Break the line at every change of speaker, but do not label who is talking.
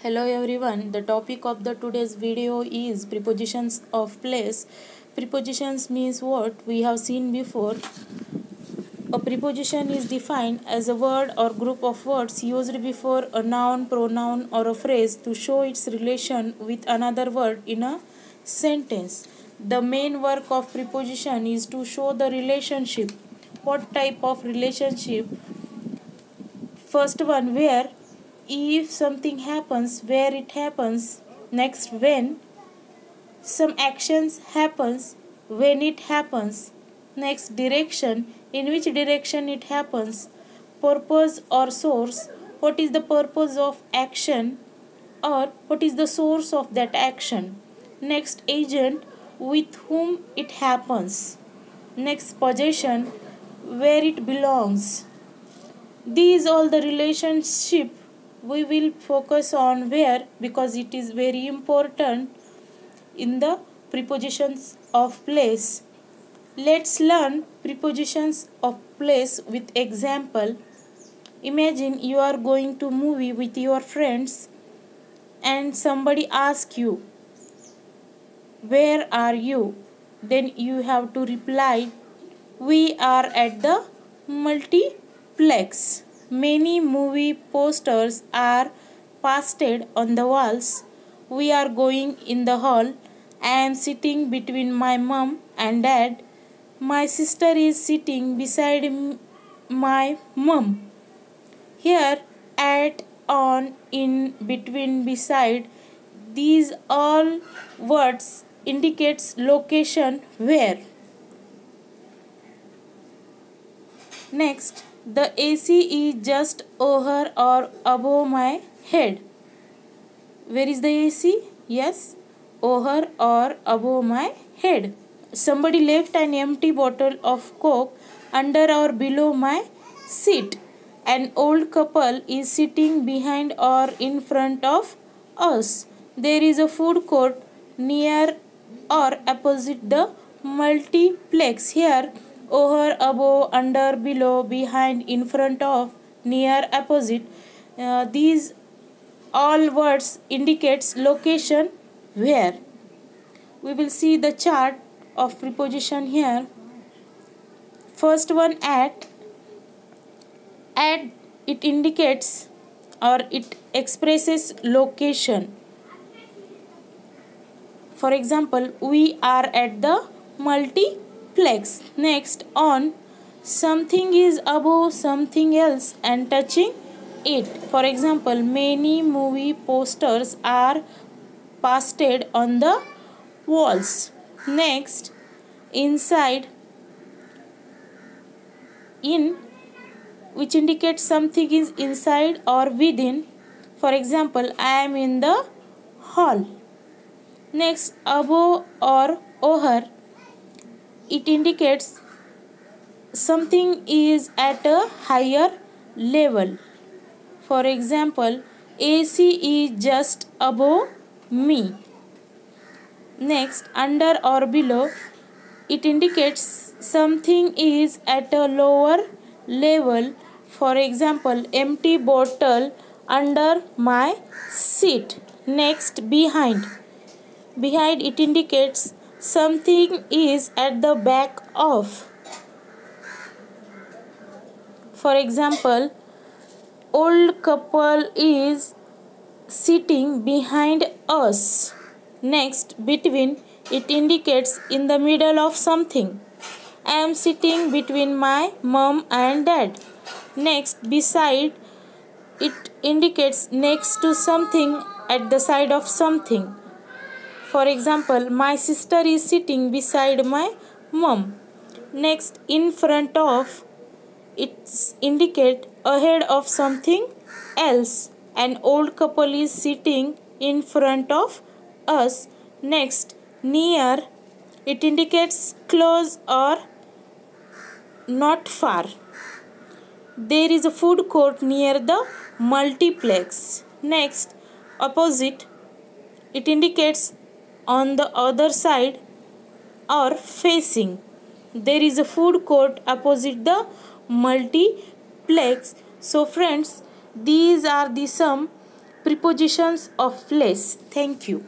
Hello everyone, the topic of the today's video is prepositions of place. Prepositions means what we have seen before. A preposition is defined as a word or group of words used before a noun, pronoun or a phrase to show its relation with another word in a sentence. The main work of preposition is to show the relationship. What type of relationship? First one, where, if something happens, where it happens. Next, when some actions happens, when it happens. Next, direction, in which direction it happens. Purpose or source, what is the purpose of action or what is the source of that action. Next, agent, with whom it happens. Next, possession, where it belongs. These all the relationship we will focus on where, because it is very important in the prepositions of place. Let's learn prepositions of place with example. Imagine you are going to movie with your friends and somebody asks you, where are you? Then you have to reply, we are at the multiplex. Many movie posters are pasted on the walls. We are going in the hall. I am sitting between my mom and dad. My sister is sitting beside my mom. Here, at, on, in, between, beside, these all words indicates location where. Next, the AC is just over or above my head. Where is the AC? Yes, over or above my head. Somebody left an empty bottle of Coke under or below my seat. An old couple is sitting behind or in front of us. There is a food court near or opposite the multiplex. Here, over, above, under, below, behind, in front of, near, opposite. These all words indicates location where. We will see the chart of preposition here. First one, at. At, it indicates or it expresses location. For example, we are at the multiplex. Next, on, something is above something else and touching it. For example, many movie posters are pasted on the walls. Next, inside, in, which indicates something is inside or within. For example, I am in the hall. Next, above or over, it indicates something is at a higher level. For example, AC is just above me. Next, under or below, it indicates something is at a lower level. For example, empty bottle under my seat. Next, behind. Behind, it indicates something is at the back of. For example, old couple is sitting behind us. Next, between, it indicates in the middle of something. I am sitting between my mom and dad. Next, beside, it indicates next to something, at the side of something. For example, my sister is sitting beside my mom. Next, in front of, it indicates ahead of something else. An old couple is sitting in front of us. Next, near, it indicates close or not far. There is a food court near the multiplex. Next, opposite, it indicates on the other side or facing. There is a food court opposite the multiplex. So friends, these are the some prepositions of place. Thank you.